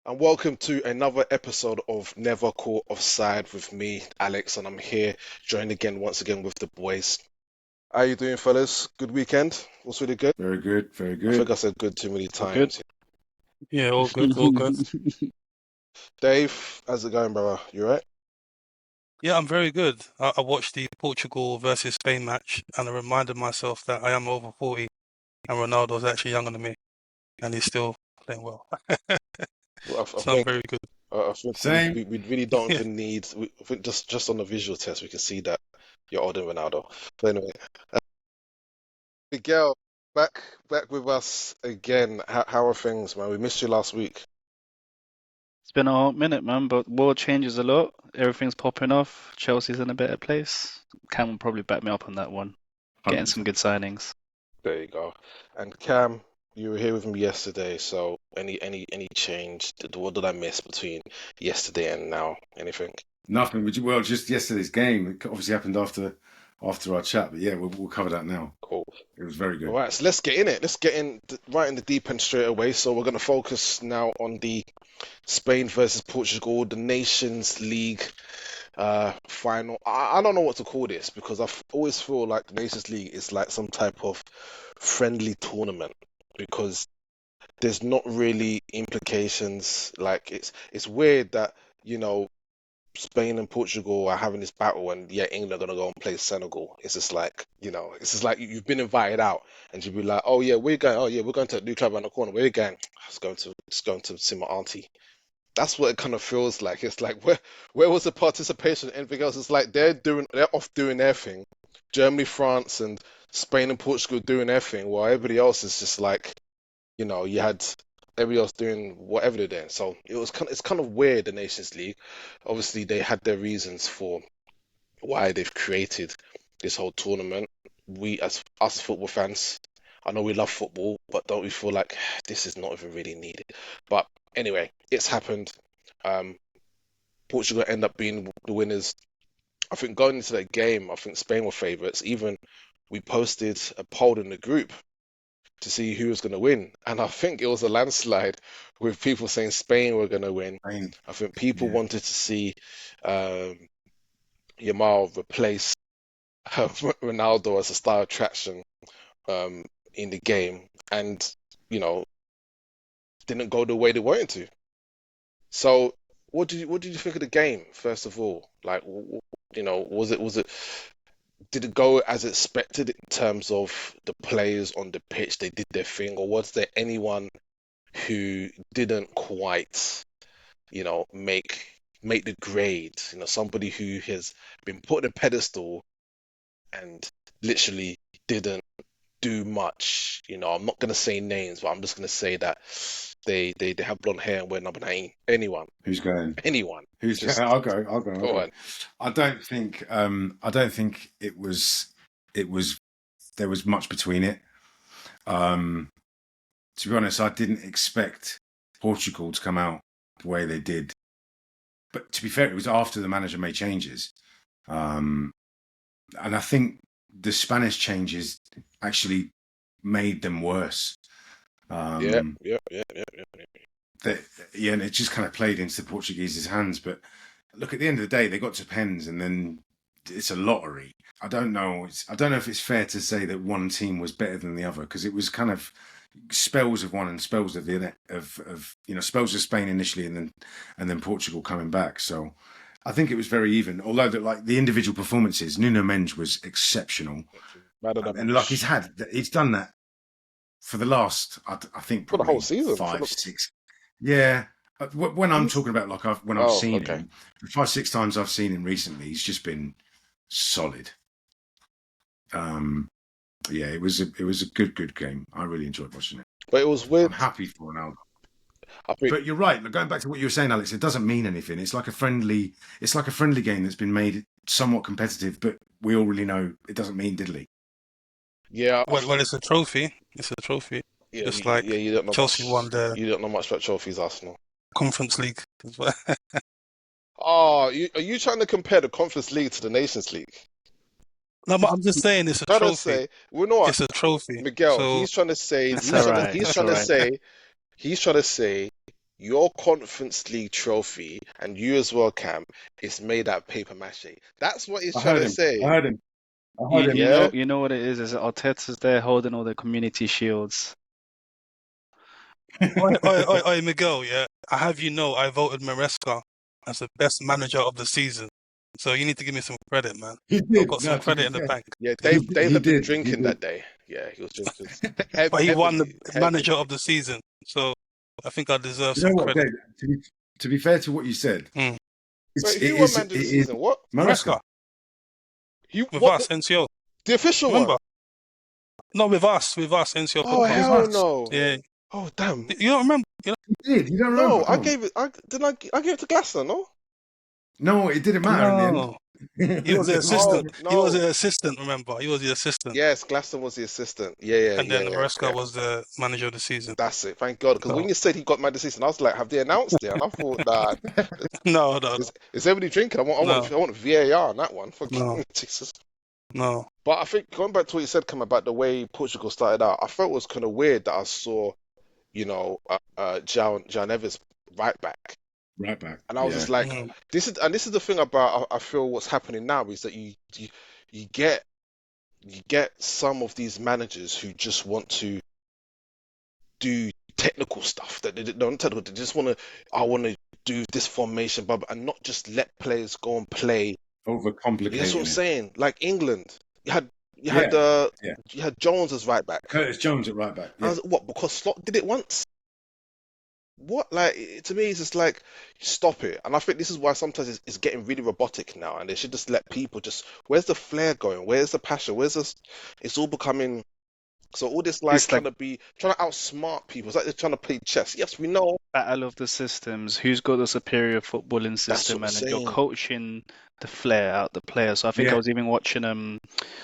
and welcome to another episode of Never Caught Offside with me, Alex, and I'm here joined again once again with the boys. How you doing, fellas? Good weekend? Was really good. Very good, very I think good. I said good too many All good. times. Yeah, all good, all good. Dave, how's it going, brother? You right? Yeah, I'm very good. I watched the Portugal versus Spain match and I reminded myself that I am over 40 and Ronaldo's actually younger than me and he's still playing well. Well, I So I'm think very good. I think we, Same. we, we really don't Yeah. even need. I think just on the visual test we can see that you're older than Ronaldo. But anyway, Miguel, back with us again. How are things, man? We missed you last week. It's been a hot minute, man, but world changes a lot. Everything's popping off. Chelsea's in a better place. Cam will probably back me up on that one. Getting some 100%. good signings. There you go. And Cam, you were here with me yesterday, so any change? What did I miss between yesterday and now? Anything? Nothing. Well, just yesterday's game. It obviously happened after our chat, but yeah, we'll cover that now. Cool. It was very All good. right, so let's get in it. Let's get in right in the deep end straight away. So we're going to focus now on the Spain versus Portugal, the Nations League final. I don't know what to call this because always feel like the Nations League is like some type of friendly tournament because there's not really implications. Like it's weird that you know Spain and Portugal are having this battle, and yeah, England are gonna go and play Senegal. It's just like it's just like you've been invited out, and you'd be like, oh yeah, we're going. Oh yeah, we're going to a new club around the corner. We're going. Just going to see my auntie. That's what it kind of feels like. It's like where was the participation? Anything else? It's like they're off doing their thing. Germany, France, and Spain and Portugal doing their thing, while everybody else is just like you had everybody else doing whatever they're doing. So it's kind of weird, the Nations League. Obviously, they had their reasons for why they've created this whole tournament. We, as us football fans, I know we love football, but don't we feel like this is not even really needed? But anyway, it's happened. Um, Portugal end up being the winners. I think going into that game, I think Spain were favourites. Even we posted a poll in the group to see who was going to win. And I think it was a landslide with people saying Spain were going to win. Fine. I think people Yeah. wanted to see um, Yamal replace Ronaldo as a star attraction in the game, and you know didn't go the way they wanted to. So, what did you think of the game? First of all, like was it did it go as expected in terms of the players on the pitch? They did their thing, or was there anyone who didn't quite, make the grade. Somebody who has been put on a pedestal and literally didn't do much. I'm not gonna say names, but I'm just gonna say that they have blonde hair and wear number 9. Anyone, Who's going? anyone, Who's going? just I'll go. I'll go. I'll go go. on. I don't think it was. It was. There was much between it. Um, to be honest, I didn't expect Portugal to come out the way they did. But to be fair, it was after the manager made changes. Um, and I think the Spanish changes actually made them worse. Yeah, Um, yeah, yeah, yeah, yeah. that yeah, and it just kind of played into the Portuguese's hands. But look, at the end of the day, they got to pens, and then it's a lottery. I don't know. I don't know if it's fair to say that one team was better than the other because it was kind of spells of one and spells of the other, of spells of Spain initially, and then Portugal coming back. So I think it was very even. Although like the individual performances, Nuno Mendes was exceptional, Man of the and like match he's done that for the last I think for the whole probably season. five six. Yeah. When I'm He's talking about when I've oh, seen okay. him, the 5 6 times I've seen him recently, he's just been solid. Um, yeah, it was a good game. I really enjoyed watching it. But it was I'm weird. happy for Ronaldo. I think But you're right. Going back to what you were saying, Alex, it doesn't mean anything. It's like a friendly game that's been made somewhat competitive, but we all really know it doesn't mean diddly. yeah, Well, it's a trophy. It's a trophy. yeah, Just like you don't know Chelsea won much. the You don't know much about trophies, Arsenal. Conference League as well. Oh, are you trying to compare the Conference League to the Nations League? No, but I'm just saying it's a Trying to trophy. say, well, no, It's a trophy. Miguel. So He's trying to say, it's a he's trying to say your Conference League trophy, and you as well, Cam, is made out of paper mache. That's what he's I trying heard to him. say. I heard him. I heard You, him. you know Yeah? you know what it is that Arteta's there holding all the community shields. Oi, Miguel, yeah. I have you know I voted Maresca as the best manager of the season. So you need to give me some credit, man. He I've did. got No, some to be credit in the fair, bank. Yeah, he Dave he had been did. He drinking did. that day. Yeah, he was drinking But he won the manager heavily. of the season. So I think I deserve You some know what, credit. Dave? To be fair to what you said, Mm. Wait, it who won is manager of the season? What? Maresca, Maresca. with What? us, NCO. The official one? Remember? No, with us, NCO Oh, With podcast. hell us. no. Yeah. Oh, damn. You don't remember? You He did. You don't No, remember? I Oh. gave it. I gave it to Glasner, no? No, it didn't matter in the end. No. He was the Oh assistant. He was no. the assistant, remember? He was the assistant. Yes, Glasner was the assistant. Yeah. And then Maresca Okay. was the manager of the season. That's it. Thank God. Because when So, you said he got manager of the season, I was like, have they announced it? And I thought, nah. no. Is everybody drinking? I want VAR on that one. No. Jesus. No. But I think going back to what you said, Cam, about the way Portugal started out, I felt it was kind of weird that I saw, João Neves right back. Right back. And I was Yeah. just like, Mm. this is the thing about I feel what's happening now is that you get some of these managers who just want to do technical stuff that they don't technical. They just I want to do this formation, and not just let players go and play. Overcomplicating That's what I'm it. saying. Like England, you had Yeah. Jones as right back. Curtis Jones at right back. I Yeah. was, what? Because Slot did it once. What? Like to me, it's just like stop it. And I think this is why sometimes it's getting really robotic now, and they should just let people just. Where's the flair going? Where's the passion? Where's this? It's all becoming. So all this It's like trying to outsmart people. It's like they're trying to play chess. Yes, we know. battle of the systems. Who's got the superior footballing That's system? what I'm And you're saying. coaching the flair out the player. So I think I Yeah. was even watching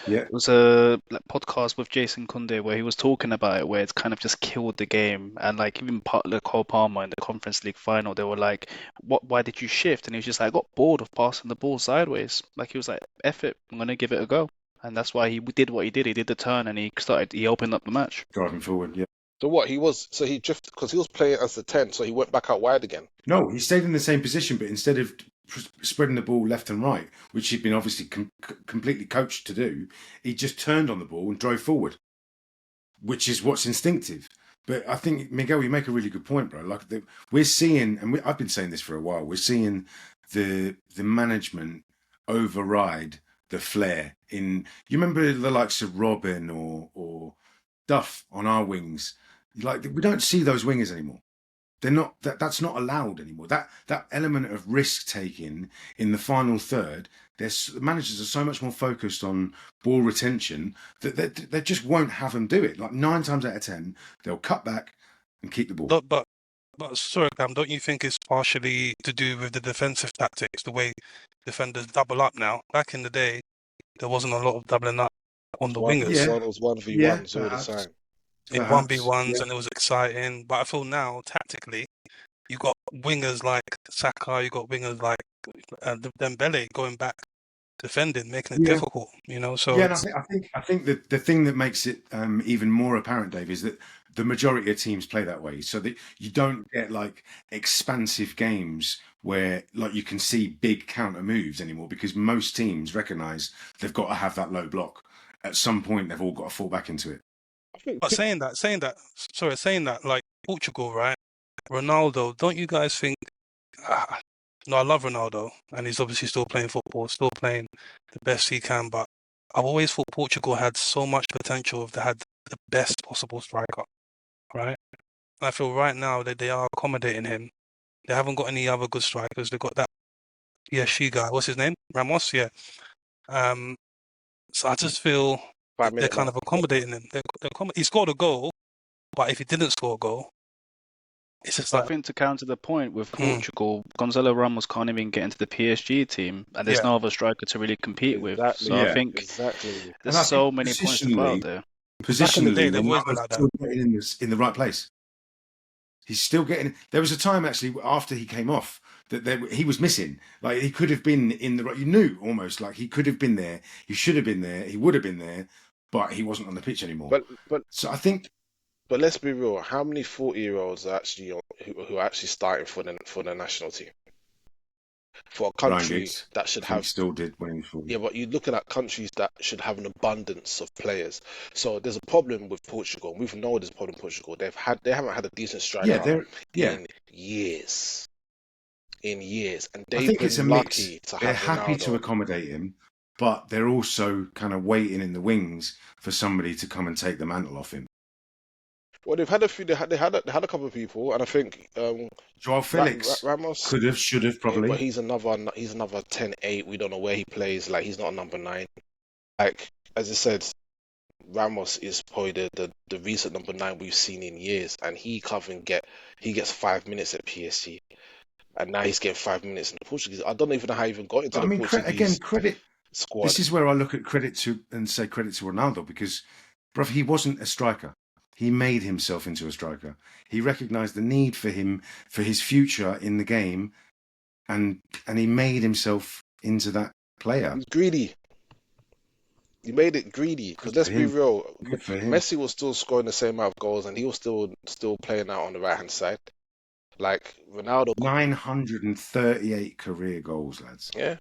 Yeah. it was a podcast with Jason Kunde where he was talking about it, where it's kind of just killed the game. And like even Cole Palmer in the Conference League final, they were like, "What? Why did you shift?" And he was just like, "I got bored of passing the ball sideways." Like he was like, "F it, I'm gonna give it a go." And that's why he did what he did. He did the turn and he opened up the match. Driving forward. Yeah. So what he drifted because he was playing as the 10, so he went back out wide again. No, he stayed in the same position, but instead of spreading the ball left and right, which he'd been obviously completely coached to do, he just turned on the ball and drove forward, which is what's instinctive. But I think, Miguel, you make a really good point, bro. Like we're seeing, and I've been saying this for a while, we're seeing the management override the flair. You remember the likes of Robin or Duff on our wings? Like we don't see those wingers anymore. They're not. That's not allowed anymore. That element of risk taking in the final third, managers are so much more focused on ball retention that they just won't have them do it. Like 9 times out of 10, they'll cut back and keep the ball. But sorry, Cam, don't you think it's partially to do with the defensive tactics, the way defenders double up now? Back in the day, there wasn't a lot of doubling up on the wingers. Yeah. It was 1v1s all the perhaps. time. In Perhaps, 1v1s, yeah. and it was exciting. But I feel now, tactically, you got wingers like Saka, you got wingers like Dembele going back, defending, making it Yeah. difficult. So Yeah, and I think that the thing that makes it even more apparent, Dave, is that the majority of teams play that way, so that you don't get like expansive games where like you can see big counter moves anymore, because most teams recognise they've got to have that low block. At some point, they've all got to fall back into it. But saying that, like Portugal, right? Ronaldo, don't you guys think? No, I love Ronaldo, and he's obviously still playing football, still playing the best he can. But I've always thought Portugal had so much potential if they had the best possible striker, right? And I feel right now that they are accommodating him. They haven't got any other good strikers. They've got that PSG guy. What's his name? Ramos. Yeah. So I just feel they're kind of accommodating him. He scored a goal, but if he didn't score a goal, it's just I like think to counter the point with Portugal, Gonzalo Ramos can't even get into the PSG team, and there's Yeah. no other striker to really compete with. Exactly, So yeah. I think Exactly. there's And I so think many points to put out there. Back in the day, Positionally, they've always been Neymar's like that. still getting in the right place. He's still getting. There was a time actually after he came off that he was missing. Like he could have been in the right. You knew almost like he could have been there. He should have been there. He would have been there, but he wasn't on the pitch anymore. But So I think But let's be real. How many 40-year-olds are actually who are actually starting for the national team for a Ryan country Giggs, that I should think he have? still did when he was 40. Yeah, but you're looking at countries that should have an abundance of players. So there's a problem with Portugal. We've known there's a problem with Portugal. They haven't had a decent Yeah, striker they're yeah. in years, and I they've think it's a been mix. lucky to They're have happy to Ronaldo. accommodate him, but they're also kind of waiting in the wings for somebody to come and take the mantle off him. Well, they've had a few. They had a couple of people, and I think Joao Felix Ramos. could have, should have, Yeah, but probably. he's another 10-8. We don't know where he plays. Like he's not a number 9. Like as I said, Ramos is probably the recent number 9 we've seen in years, and he gets 5 minutes at PSG, and now he's getting 5 minutes in the Portuguese. I don't even know how he even got into But I the mean, again, Portuguese credit. This squad. is where I look at credit to and say credit to Ronaldo because, bruv, he wasn't a striker. He made himself into a striker. He recognised the need for him for his future in the game, and he made himself into that player. He's greedy. He made it greedy because Good let's for be him. real, Good for him. Messi was still scoring the same amount of goals, and he was still playing out on the right hand side. Like Ronaldo, 938 career goals, lads. yeah,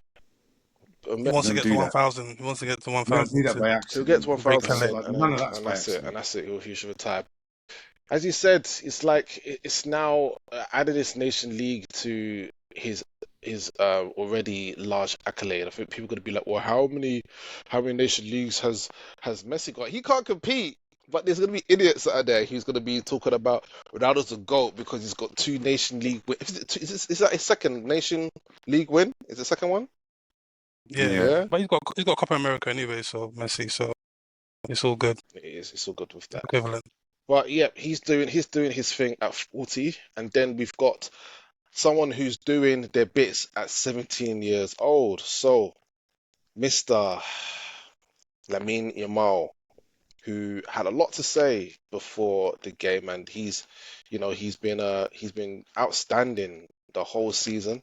He You wants to don't get to do that. 1,000. He wants to get to You don't do 1,000 that to by he'll get to accident. 1,000, recollect. Like none of that's and by that's it, accident. He should retire. As you said, it's like it's now added this nation league to his already large accolade. I think people are gonna be like, well, how many nation leagues has Messi got? He can't compete. But there's gonna be idiots out there who's gonna be talking about Ronaldo's a GOAT because he's got 2 nation league is that his second nation league win? Is the second one? Yeah, Yeah. yeah. Yeah, But he's got Copa America anyway, so Messi, so it's all good. it is. It's all good with that. Equivalent. But yeah, he's doing his thing at 40, and then we've got someone who's doing their bits at 17 years old. So, Mr. Lamine Yamal, who had a lot to say before the game, and he's been outstanding the whole season,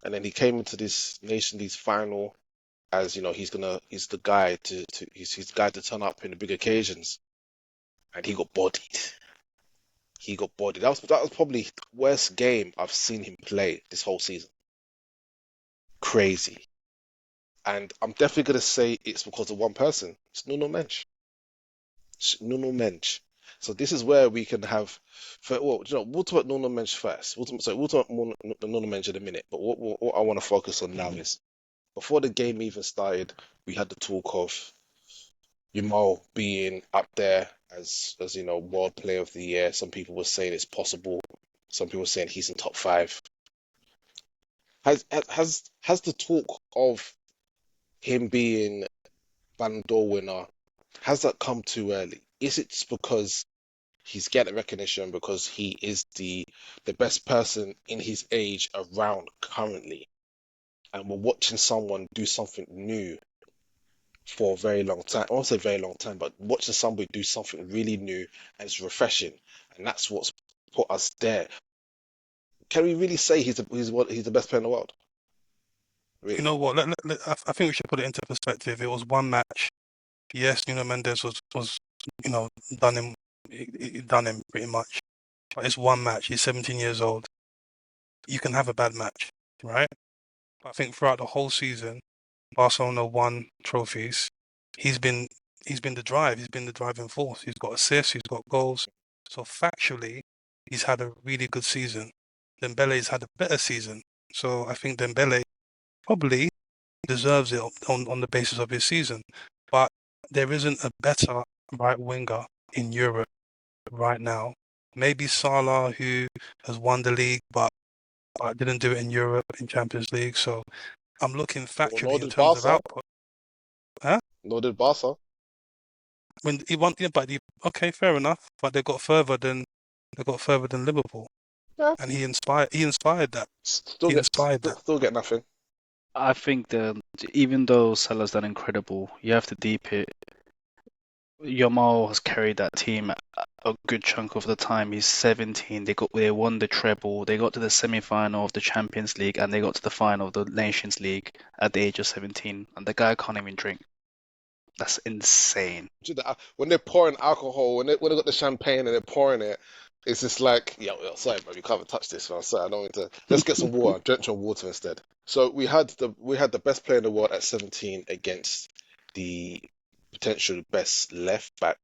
and then he came into this Nation League final as he's the guy he's the guy to turn up in the big occasions, and he got bodied. He got bodied. That was probably the worst game I've seen him play this whole season. Crazy. And I'm definitely gonna say it's because of one person. It's Nuno Mensch. It's Nuno Mensch. So this is where we can have. We'll talk about Nuno Mensch first. We'll talk about Nuno Mensch in a minute. But what I want to focus on now is before the game even started, we had the talk of Yamal being up there as World Player of the Year. Some people were saying it's possible. Some people were saying he's in top 5. Has the talk of him being Ballon d'Or winner, has that come too early? Is it just because he's getting recognition because he is the best person in his age around currently, and we're watching someone do something new for a very long time? I won't say very long time, but watching somebody do something really new and it's refreshing, and that's what's put us there. Can we really say he's the best player in the world? You Really? know what? I think we should put it into perspective. It was one match. Yes, Nuno Mendes was done him, he done him pretty much. But it's one match. He's 17 years old. You can have a bad match, right? But I think throughout the whole season, Barcelona won trophies. He's been he's been the drive. He's been the driving force. He's got assists. He's got goals. So factually, he's had a really good season. Dembele's had a better season. So I think Dembele probably deserves it on the basis of his season. But there isn't a better right winger in Europe right now. Maybe Salah, who has won the league, but didn't do it in Europe in Champions League. So I'm looking Well, nor factually in did terms of Barca. output. Huh? Nor did Barca. When he won, yeah, but okay, fair enough. But they got further than Liverpool, Yeah, and he inspired that. still He get inspired that. still get nothing. I think that even though Salah's done incredible, you have to deep it. Yamal has carried that team a good chunk of the time. He's 17. They won the treble. They got to the semi-final of the Champions League and they got to the final of the Nations League at the age of 17. And the guy can't even drink. That's insane. When they're pouring alcohol, when they got the champagne and they're pouring it, it's just like, yo, sorry, bro, you can't touch this, man. Sorry, I don't need to. Let's get some water. Drench on water instead. So we had the best player in the world at 17 against the potential best left back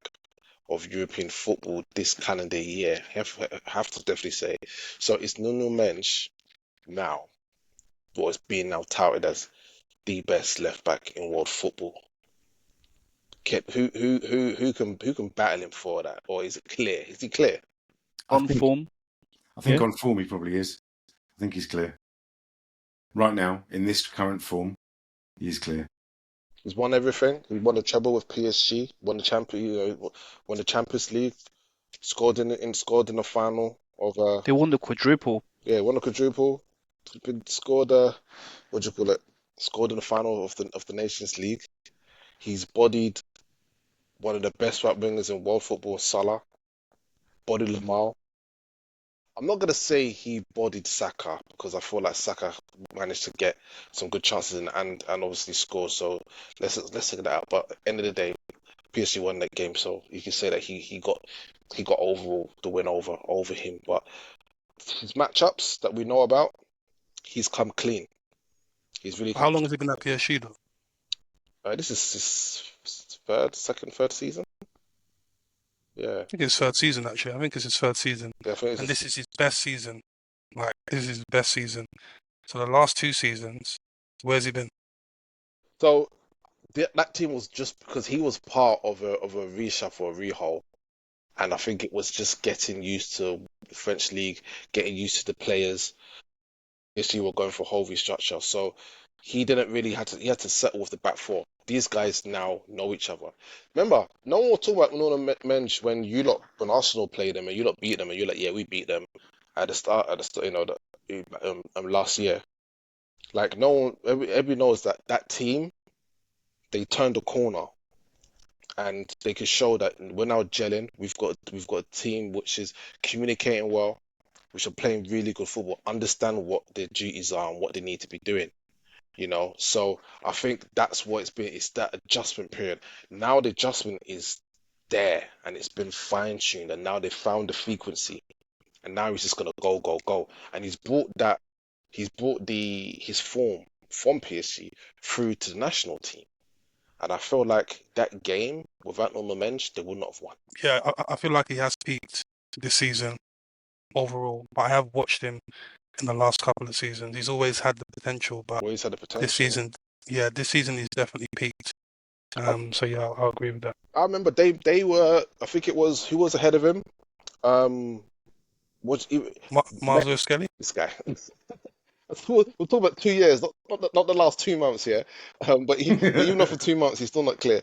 of European football this calendar year. Have to definitely say. So it's Nuno Mensch now, what is being now touted as the best left back in world football. Who can battle him for that? Or is it clear? Is he clear? I On think form, I think yeah. on form he probably is. I think he's clear. Right now, in this current form, he is clear. He's won everything. He won the treble with PSG, won the Champions League, scored in the final of They won the quadruple. won the quadruple. Scored what do you call it? Scored in the final of the Nations League. He's bodied one of the best right wingers in world football, Salah. Bodied Yamal. I'm not gonna say he bodied Saka because I feel like Saka managed to get some good chances and obviously score. So let's take that out. But end of the day, PSG won that game, so you can say that he got overall the win over him. But his matchups that we know about, he's come clean. He's really How come. long has he been at PSG though? This is his third season. Yeah, I think it's his third season actually. I think it's his third season, definitely. and this is his best season. Like this is his best season. So the last two seasons, where's he been? So that team was just because he was part of a reshuffle, a rehaul. And I think it was just getting used to the French league, getting used to the players. Issue were going for a whole restructure, so he didn't really he had to settle with the back four. These guys now know each other. Remember, no one was talking about Nuno Mensch when Arsenal played them and you lot beat them and you're like, yeah, we beat them at the start, last year. Like no one, everybody knows that team they turned the corner and they can show that we're now gelling. We've got a team which is communicating well, which are playing really good football, understand what their duties are and what they need to be doing. So I think that's what it's been. It's that adjustment period. Now the adjustment is there and it's been fine tuned, and now they found the frequency, and now he's just gonna go, go, go, and he's brought his form from PSG through to the national team. And I feel like that game, without Norman Mensch, they would not have won. Yeah, I feel like he has peaked this season overall. But I have watched him in the last couple of seasons. He's always had the potential, but Always had the this potential. season, yeah, this season he's definitely peaked. I, So yeah, I'll agree with that. I remember they were. I think it was who was ahead of him. Um, was he, Miles Skelly? this guy? We're talking about 2 years, not the last 2 months here. But even after 2 months, he's still not clear.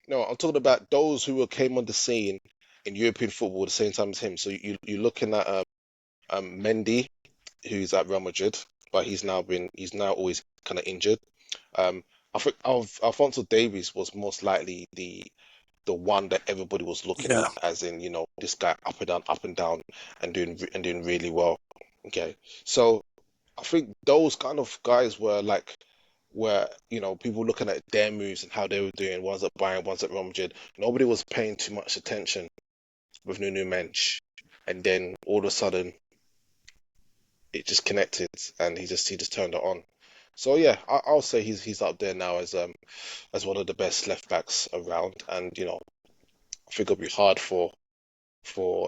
No, I'm talking about those who came on the scene in European football at the same time as him. So you're looking at Mendy, who's at Real Madrid, but he's now always kind of injured. Um, I think Alphonso Davies was most likely the one that everybody was looking Yeah. at, as in, this guy up and down, and doing really well. Okay, so I think those kind of guys were people looking at their moves and how they were doing. Ones at Bayern, ones at Real Madrid. Nobody was paying too much attention with Nuno Mensch, and then all of a sudden it just connected, and he just turned it on. So yeah, I'll say he's up there now as one of the best left backs around, and I think it'll be hard for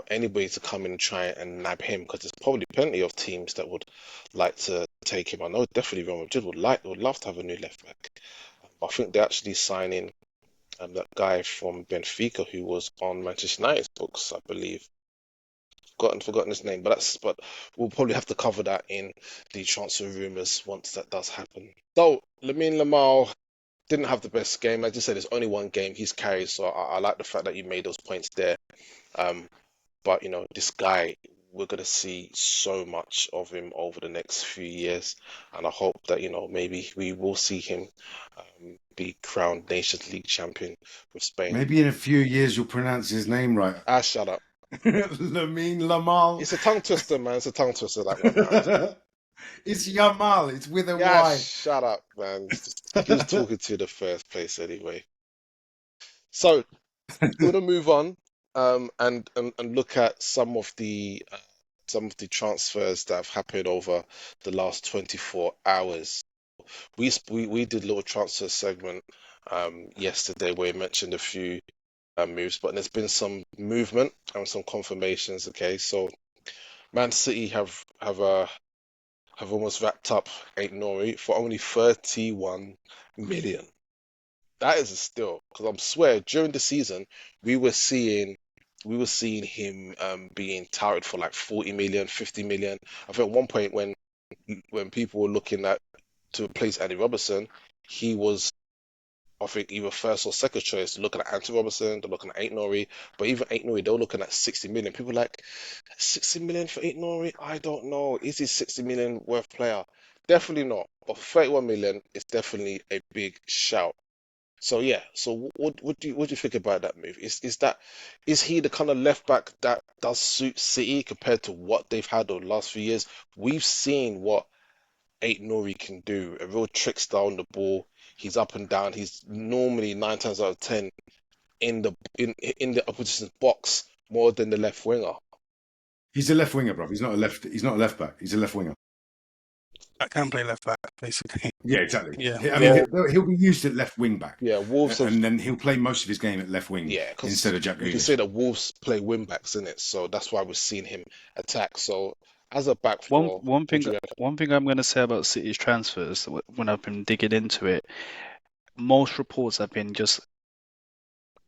anybody to come in and try and nab him, because there's probably plenty of teams that would like to take him. I know definitely Real Madrid would love to have a new left back. I think they're actually signing that guy from Benfica who was on Manchester United's books, I believe. Forgotten his name, but we'll probably have to cover that in the transfer rumours once that does happen. So Lamine Yamal didn't have the best game. Like I just said, there's only one game he's carried, so I like the fact that you made those points there. But this guy, we're gonna see so much of him over the next few years, and I hope that maybe we will see him be crowned Nations League champion with Spain. Maybe in a few years you'll pronounce his name right. Shut up. Lamine Yamal. It's a tongue twister, man. It's a tongue twister, that one, man. It's Yamal. It's with a Yeah, Y. shut up, man. Who's talking to you in the first place anyway? So we're gonna move on, and look at some of the transfers that have happened over the last 24 hours. We did a little transfer segment yesterday where we mentioned a few moves, but there's been some movement and some confirmations. Okay, so Man City have almost wrapped up Ain't Nori for only 31 million. That is a steal because I'm swear during the season we were seeing we were seeing him being touted for like 40 million, 50 million. I think at one point when people were looking at to replace Andy Robertson, he was, I think, either first or second choice. Looking at Anthony Robertson, they're looking at Ain't Nori, but even Ain't Nori, they were looking at 60 million. People are like 60 million for Ain't Nori. I don't know. Is he 60 million worth player? Definitely not. But 31 million is definitely a big shout. So yeah, so what do you think about that move? Is he the kind of left back that does suit City compared to what they've had over the last few years? We've seen what Eight Nori can do, a real trickster on the ball. He's up and down. He's normally 9 times out of 10 in the opposition's box more than the left winger. He's a left winger, bro. He's not a left. He's not a left back. He's a left winger. I can play left back, basically. Yeah, exactly. Yeah. I Yeah, mean, he'll be used at left wing back, yeah. Wolves have and then he'll play most of his game at left wing yeah, because instead of Jack you can Grealish. say that Wolves play wing backs in it, so that's why we're seeing him attack. So as a back One four, one would thing you reckon? one thing I'm going to say about City's transfers when I've been digging into it, most reports have been just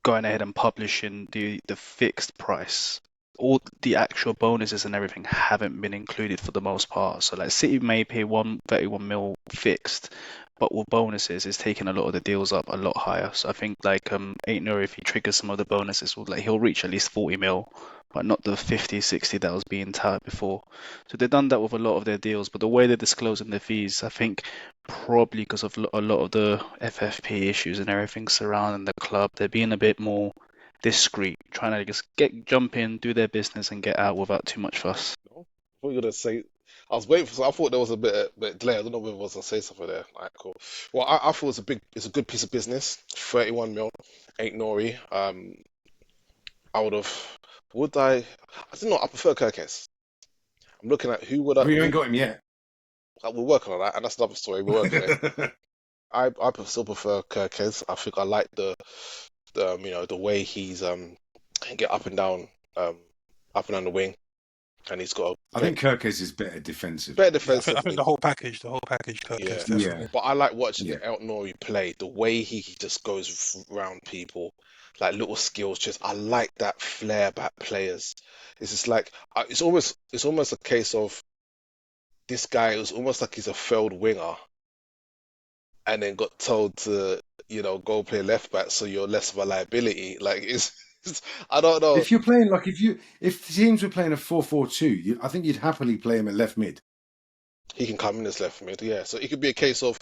going ahead and publishing the fixed price. All the actual bonuses and everything haven't been included for the most part. So like City may pay 131 mil fixed, but with bonuses, it's taking a lot of the deals up a lot higher. So I think like Ain't No if he triggers some of the bonuses, he'll reach at least 40 mil, but not the 50, 60 that was being touted before. So they've done that with a lot of their deals, but the way they're disclosing the fees, I think probably because of a lot of the FFP issues and everything surrounding the club, they're being a bit more discreet, trying to just jump in, do their business, and get out without too much fuss. No? I thought you were gonna say. I was waiting for. I thought there was a bit delay. I don't know whether I was gonna say something there. Alright, cool. Well, I thought it's a good piece of business. 31 mil, ain't Nori. I would have. Would I? I don't know. I prefer Kirkes. I'm looking at who would I. Well, you ain't got him yet. We're working on that, and that's another story. We're working on it. Still prefer Kirkes. I think I like the way he's can get um up and down the wing, and he's got a I think Kirkes is better defensive. better Yeah, I think defensively. the whole package, Kirk Yeah, is definitely. but I like watching Yeah. El Nori play. The way he just goes around people, like little skills. Just I like that flair back players. It's just like it's almost a case of this guy. It was almost like he's a failed winger, and then got told to go play left back, so you're less of a liability. Like it's I don't know. If you're playing if teams were playing a 4-4-2, I think you'd happily play him at left mid. He can come in as left mid, yeah. So it could be a case of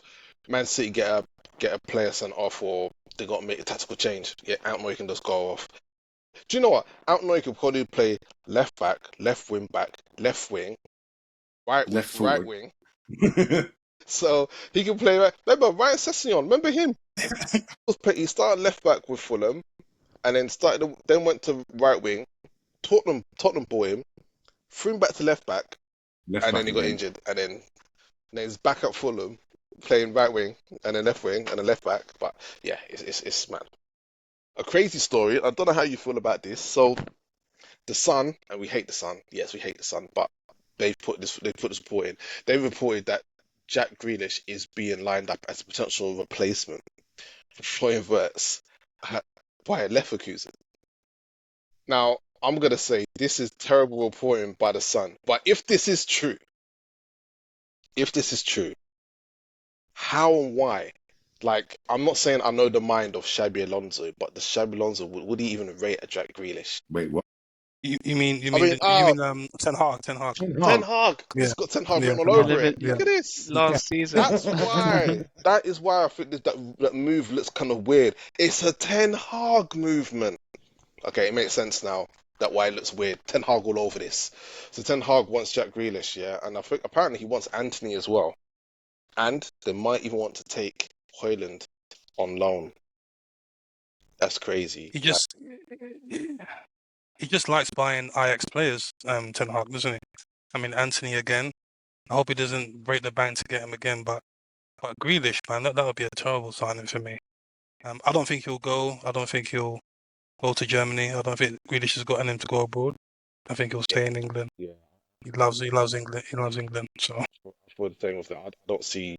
Man City get a player sent off, or they got to make a tactical change. Yeah, Altnoy can just go off. Do you know what? Altnoy could probably play left back, left wing, Left right forward. wing. So he can play right. Remember Ryan Sessegnon? Remember him? He started left back with Fulham, and then went to right wing. Tottenham bought him, threw him back to left back, Left and then back he got again. injured, and then he's back at Fulham playing right wing and then left wing and then left back. But yeah, it's man, a crazy story. I don't know how you feel about this. So the Sun, and we hate the Sun. Yes, we hate the Sun, but they put this report in. They reported that Jack Grealish is being lined up as a potential replacement for Florian Wirtz by Leverkusen. Now, I'm gonna say this is terrible reporting by the Sun, but if this is true, how and why? Like, I'm not saying I know the mind of Xabi Alonso, but the Xabi Alonso would he even rate a Jack Grealish? Wait, what? You mean I mean, Ten Hag, Ten Hag. Ten Ten Hag. Hag. Yeah, It's got Ten Hag yeah, written Ten all Hag. over it. Eleven Look Yeah, at this. yeah. last season. That's why. That is why I think that move looks kind of weird. It's a Ten Hag movement. Okay, it makes sense now. That why it looks weird. Ten Hag all over this. So Ten Hag wants Jack Grealish, yeah, and I think apparently he wants Anthony as well, and they might even want to take Hoyland on loan. That's crazy. He Like, just he just likes buying Ajax players, Ten Hag, doesn't he? I mean, Anthony again. I hope he doesn't break the bank to get him again, but Grealish, man, that would be a terrible signing for me. I don't think he'll go. I don't think he'll go to Germany. I don't think Grealish has gotten him to go abroad. I think he'll yeah, stay in England. yeah. He loves England. He loves England. So For the thing with that, I don't see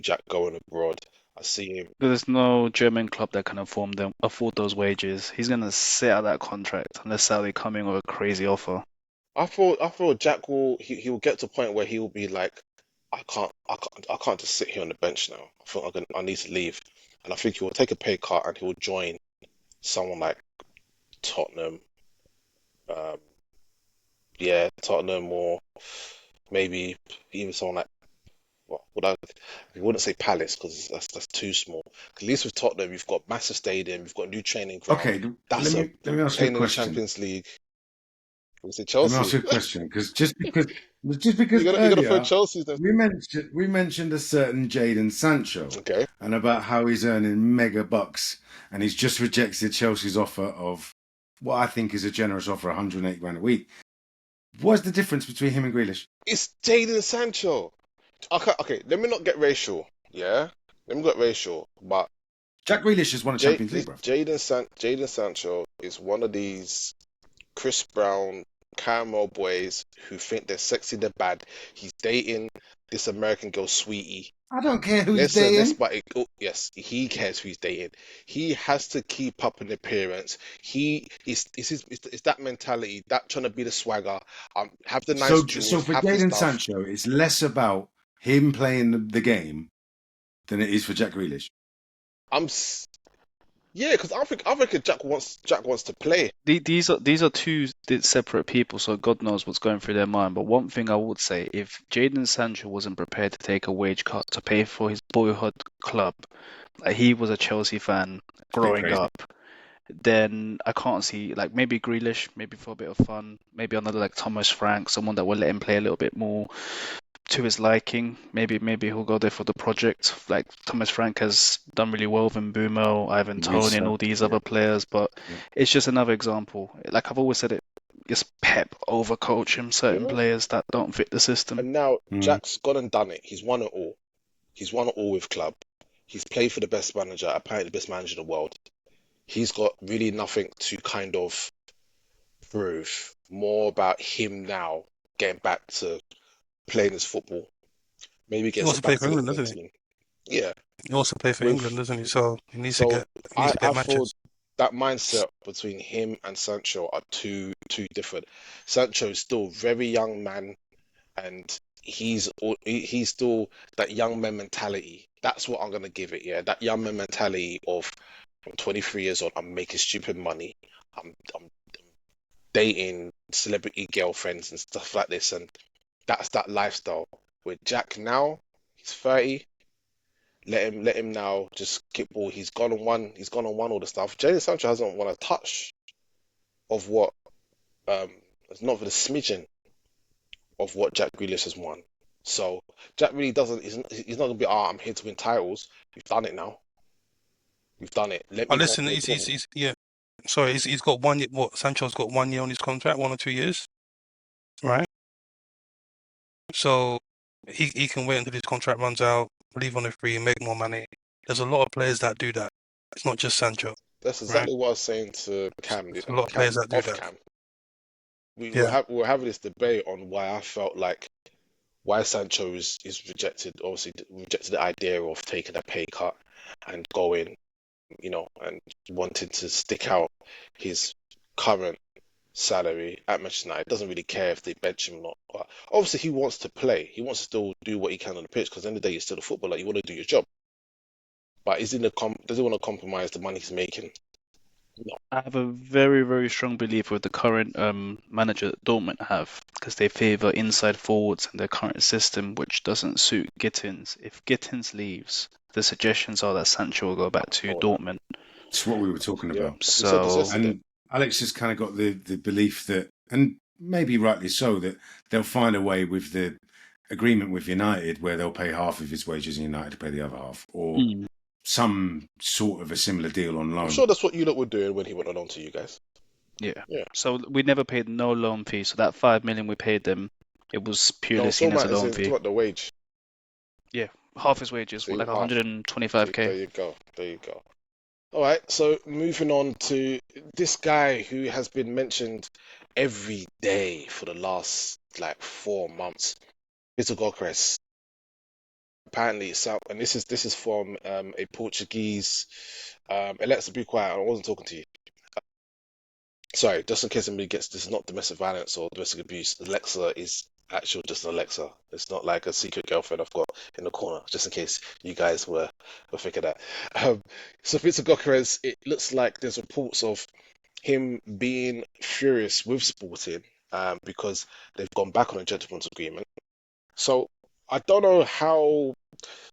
Jack going abroad. I see him. There's no German club that can afford those wages. He's gonna sit out that contract unless Saudi come in with a crazy offer. I thought Jack he will get to a point where he will be like, I can't just sit here on the bench now. I need to leave, and I think he will take a pay cut and he will join someone like Tottenham. Um, yeah, Tottenham, or maybe even someone like, well, I wouldn't say Palace because that's too small. At least with Tottenham, you've got massive stadium, you've got new training Okay, ground. That's let me ask you a playing in the question. Champions League. We say Let me ask Chelsea. you a question because just You because gotta throw earlier Chelsea's name. we mentioned a certain Jadon Sancho Okay. and about how he's earning mega bucks and he's just rejected Chelsea's offer of what I think is a generous offer, 108 grand a week. What's the difference between him and Grealish? It's Jadon Sancho. Okay, let me not get racial. Yeah, let me get racial. But Jack Grealish has won a Champions League, bro. Jadon Sancho is one of these Chris Brown caramel boys who think they're sexy, they're bad. He's dating this American girl, Sweetie. I don't care who he's Listen, dating. yes, he cares who he's dating. He has to keep up an appearance. He is it's that mentality, that trying to be the swagger. Have the nice So jewels, for have the Jadon stuff. Sancho, it's less about him playing the game than it is for Jack Grealish. Yeah, because I think Jack wants to play. These are two separate people, so God knows what's going through their mind. But one thing I would say, if Jadon Sancho wasn't prepared to take a wage cut to pay for his boyhood club, like he was a Chelsea fan It's a bit growing crazy. up, then I can't see, like, maybe Grealish, maybe for a bit of fun, maybe another like Thomas Frank, someone that will let him play a little bit more to his liking. Maybe he'll go there for the project. Like Thomas Frank has done really well with Mbumo, Ivan Toney, and all these other players. But Yeah. it's just another example. Like I've always said, it's Pep overcoaching certain Yeah. players that don't fit the system. And now Mm. Jack's gone and done it. He's won it all. He's won it all with club. He's played for the best manager, apparently the best manager in the world. He's got really nothing to kind of prove. More about him now getting back to playing his football. Maybe he gets wants it to play back for to the England, England doesn't he? team. Yeah, He wants to play for England, with doesn't he? So he needs to so get I thought matches. that mindset between him and Sancho are too different. Sancho is still a very young man, and he's still that young man mentality. That's what I'm gonna give it. Yeah, that young man mentality of I'm 23 years old. I'm making stupid money. I'm dating celebrity girlfriends and stuff like this, and that's that lifestyle. With Jack now, he's 30. Let him now just kick ball. He's gone and won all the stuff. Jadon Sancho hasn't won a touch of what it's not for the smidgen of what Jack Grealish has won. So Jack really doesn't. He's not gonna be. I'm here to win titles. We've done it now. We've done it. Let Oh, me go listen, and win more. he's yeah. Sorry, he's got 1 year. What? Sancho's got 1 year on his contract, 1 or 2 years, right? So he can wait until his contract runs out, leave on a free, and make more money. There's a lot of players that do that. It's not just Sancho, That's right? exactly what I was saying to There's a lot of players that do off that. Cam. Yeah. We were having this debate on why I felt like why Sancho is rejected. Obviously, rejected the idea of taking a pay cut and going, and wanting to stick out his current salary at Manchester United. Doesn't really care if they bench him or not. But obviously, he wants to play. He wants to still do what he can on the pitch because at the end of the day, you're still a footballer. You want to do your job. But does he want to compromise the money he's making? No. I have a very, very strong belief with the current manager that Dortmund have, because they favour inside forwards in their current system, which doesn't suit Gittins. If Gittins leaves, the suggestions are that Sancho will go back to Dortmund. It's what we were talking Yeah, about. we said this So yesterday. And Alex has kind of got the belief that, and maybe rightly so, that they'll find a way with the agreement with United where they'll pay half of his wages and United to pay the other half, or some sort of a similar deal on I'm loan. sure that's what you lot were doing when he went on loan to you guys. Yeah. Yeah. So we never paid no loan fee. So that 5 million we paid them, it was No, purely still seen as a matters. loan It's fee. about the wage. Yeah, half his wages, See, like half. See, 125k. there you go. There you go. All right. So moving on to this guy who has been mentioned every day for the last like 4 months. Vitor Gokres. Apparently, it's out, and this is from a Portuguese. Alexa, be quiet. I wasn't talking to you. Sorry, just in case anybody gets this, is not domestic violence or domestic abuse. Alexa is actual just an Alexa. It's not like a secret girlfriend I've got in the corner, just in case you guys were thinking that. So Vitor Gokres, it looks like there's reports of him being furious with Sporting because they've gone back on a gentleman's agreement. So I don't know how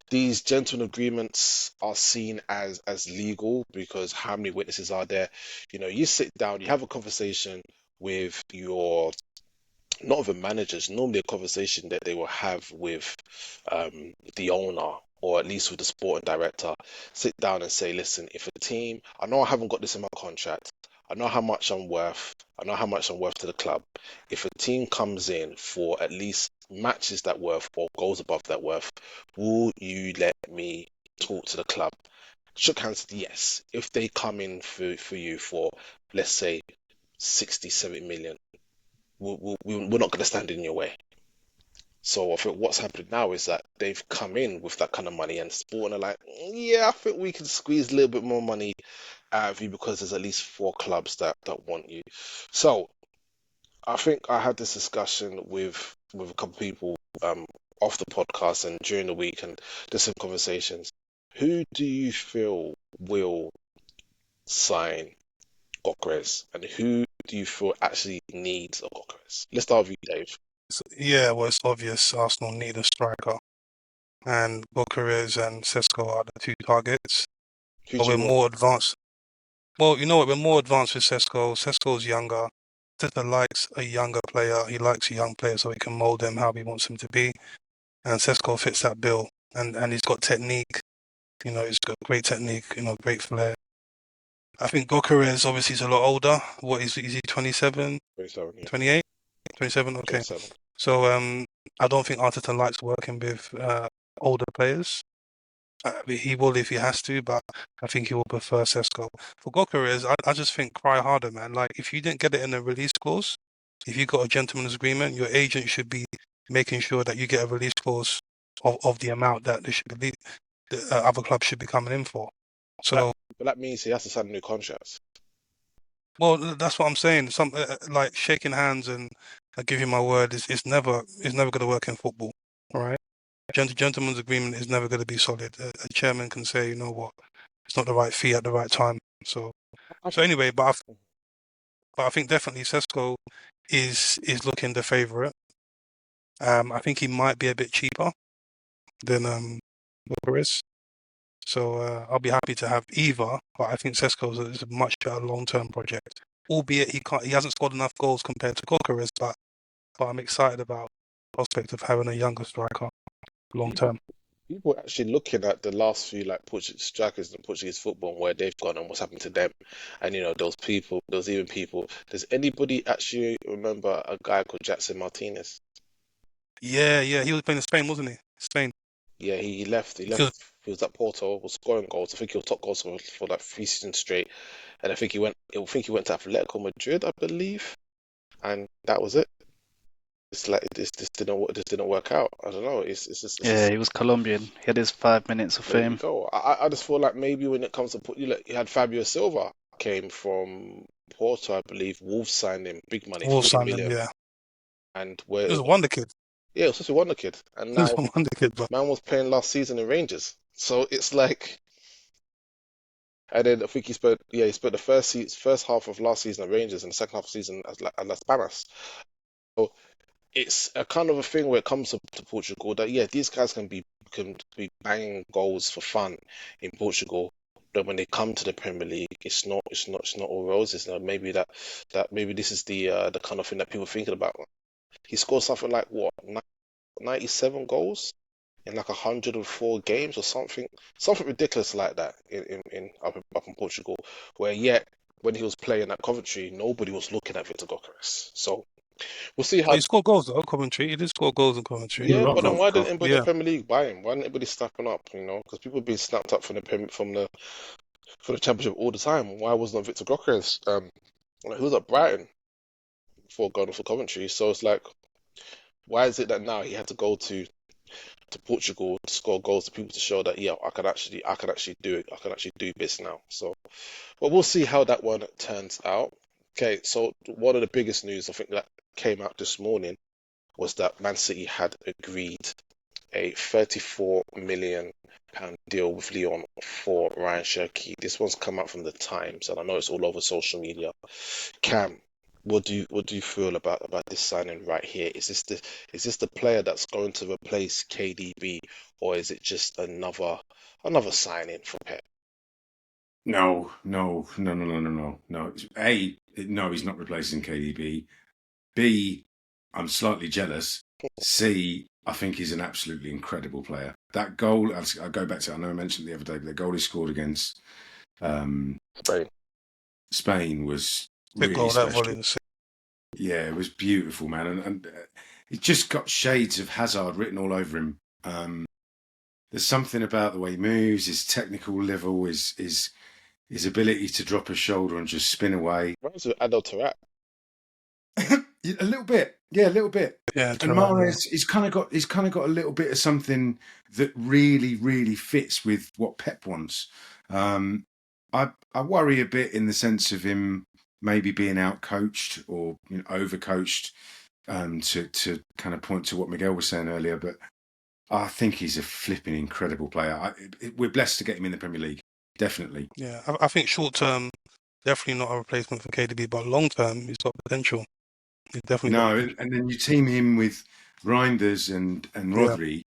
these gentleman agreements are seen as legal because how many witnesses are there? You sit down, you have a conversation with your not even managers, normally a conversation that they will have with the owner or at least with the sporting director. Sit down and say, listen, if a team, I know I haven't got this in my contract, I know how much I'm worth, I know how much I'm worth to the club. If a team comes in for at least matches that worth or goes above that worth, will you let me talk to the club? Shook hands, yes. If they come in for you for, let's say, 60, 70 million, we're not going to stand in your way. So I think what's happening now is that they've come in with that kind of money and Sporting are like, yeah, I think we can squeeze a little bit more money out of you because there's at least 4 clubs that want you. So I think I had this discussion with a couple of people off the podcast and during the week and just some conversations. Who do you feel will sign Gokres and who do you feel actually needs a Gokres? Let's start with you, Dave. Yeah, well, it's obvious Arsenal need a striker, and Bucharest and Sesko are the two targets. Who But do we're you want? more advanced. Well, you know what? We're more advanced with Sesko. Sesko's younger. Teta likes a younger player. He likes a young player so he can mold him how he wants him to be. And Sesko fits that bill. And he's got technique. He's got great technique, great flair. I think Gokares obviously is a lot older. What is he 27, 27, yeah. 28? 27, okay. 27. So I don't think Arteta likes working with older players. He will if he has to, but I think he will prefer Sesko. For Gokares, I just think cry harder, man. Like if you didn't get it in a release clause, if you got a gentleman's agreement, your agent should be making sure that you get a release clause of the amount that the other club should be coming in for. But So, but that means he has to sign new contracts. well, that's what I'm saying. Some like shaking hands and I give you my word is never going to work in football. All right, gentleman's agreement is never going to be solid. A chairman can say, you know what, it's not the right fee at the right time. So, I, so anyway, but I think definitely Sesko is looking the favourite. I think he might be a bit cheaper than Bucharest. So I'll be happy to have either, but I think Sesko is a much better long-term project. Albeit he hasn't scored enough goals compared to Bucharest, but I'm excited about the prospect of having a younger striker long people term. people actually looking at the last few like Portuguese strikers in Portuguese football and where they've gone and what's happened to them. And those even people. Does anybody actually remember a guy called Jackson Martinez? Yeah, he was playing in Spain, wasn't he? Spain. Yeah, he left. He He left. was, He was at Porto, was scoring goals. I think he was top goal scorer for like 3 seasons straight. And I think he went. I think he went to Atletico Madrid, I believe, and that was it. It's like this didn't work out. I don't know. It's just Yeah, he was Colombian. He had his 5 minutes of there you fame. go. I just feel like maybe when it comes to put you had Fabio Silva came from Porto, I believe. Wolves signed him big money, Wolves 40 signed him, million, yeah. and He where was a wonder kid. yeah, it was such a wonder kid, and He was now a wonder kid, but man was playing last season in Rangers. So it's like, and then I think he spent the first half of last season at Rangers and the second half of the season at Las Palmas. So it's a kind of a thing where it comes to Portugal that yeah, these guys can be banging goals for fun in Portugal, but when they come to the Premier League, it's not all roses. Now maybe maybe this is the kind of thing that people are thinking about. He scored something like what 97 goals in like 104 games or something ridiculous like that in up in Portugal. Where yet when he was playing at Coventry, nobody was looking at Victor Gyokeres. So we'll see But how. he scored goals though, Coventry. He did score goals in Coventry. A Yeah, lot but then of why didn't anybody in the Yeah. Premier League buy him? Why didn't anybody snapping up? You know, because people being snapped up from the Championship all the time. Why wasn't Victor Gyokeres? He was at Brighton before going for Coventry. So it's like, why is it that now he had to go to Portugal to score goals to people to show that yeah, I can actually do it. I can actually do this now. So, but we'll see how that one turns out. Okay, so one of the biggest news I think that came out this morning was that Man City had agreed a 34 million pound deal with Lyon for Ryan Cherki. This one's come out from the Times, and I know it's all over social media. Cam, what do you feel about this signing right here? Is this the player that's going to replace KDB, or is it just another signing for Pep? no, no, no, no, no, no, no, no. A, no, he's not replacing KDB. B, I'm slightly jealous. C, I think he's an absolutely incredible player. That goal, I'll go back to, I know I mentioned it the other day, but the goal he scored against Spain. Spain was Big really goal that special. volley. Yeah, it was beautiful, man, and it just got shades of Hazard written all over him. There's something about the way he moves, his technical level, his ability to drop a shoulder and just spin away. Reminds me of Adel Taarabt. A little bit, yeah, a little bit. Yeah, And Thuram, yeah. Mahrez, he's kind of got a little bit of something that really, really fits with what Pep wants. I worry a bit in the sense of him maybe being out coached or over coached. To kind of point to what Miguel was saying earlier, but I think he's a flipping incredible player. We're blessed to get him in the Premier League, definitely. Yeah, I think short term, definitely not a replacement for KDB, but long term, he's got potential. He's definitely got No, potential. and then you team him with Reinders and Yeah. Rodri.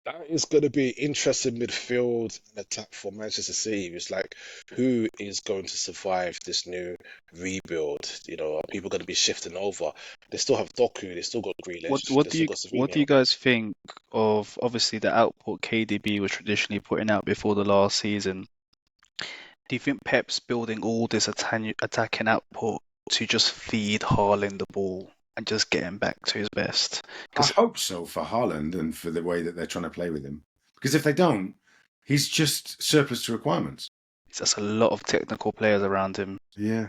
That is going to be interesting midfield and attack for Manchester City. It's like, who is going to survive this new rebuild? You know, are people going to be shifting over? They still have Doku, they still got What Grealish, what they do still you got what do Savinho. you guys think of obviously the output KDB was traditionally putting out before the last season? Do you think Pep's building all this attacking output to just feed Haaland the ball and just get him back to his best? I Because hope so for Haaland and for the way that they're trying to play with him. Because if they don't, he's just surplus to requirements. there's a lot of technical players around him. Yeah,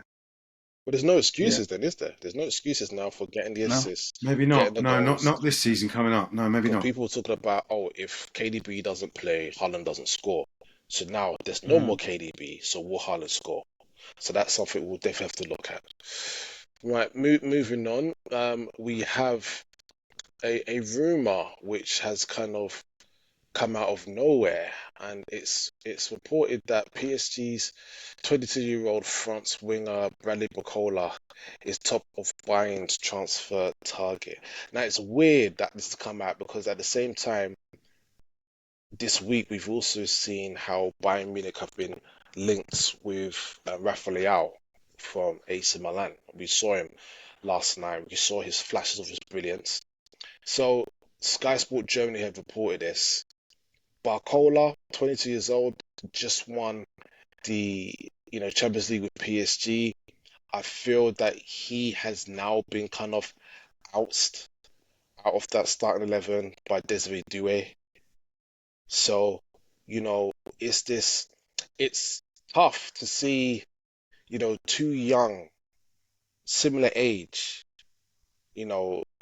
But there's no yeah. excuses then, is there? There's no excuses now for getting the No, assists, Maybe getting not. the No, goals. not this season coming up. No, maybe Because not. people were talking about, oh, if KDB doesn't play, Haaland doesn't score. So now there's no more Mm. KDB, so will Haaland score? So that's something we'll definitely have to look at. Right, moving on. We have a rumor which has kind of come out of nowhere, and it's reported that PSG's 22-year-old France winger Bradley Barcola is top of Bayern's transfer target. Now it's weird that this has come out because at the same time this week we've also seen how Bayern Munich have been linked with Rafael from AC Milan. We saw him last night. We saw his flashes of his brilliance. So Sky Sport Germany have reported this. Barcola, 22 years old, just won the Champions League with PSG. I feel that he has now been kind of ousted out of that starting 11 by Desiree Doué. So, you know, it's tough to see, two young, similar age,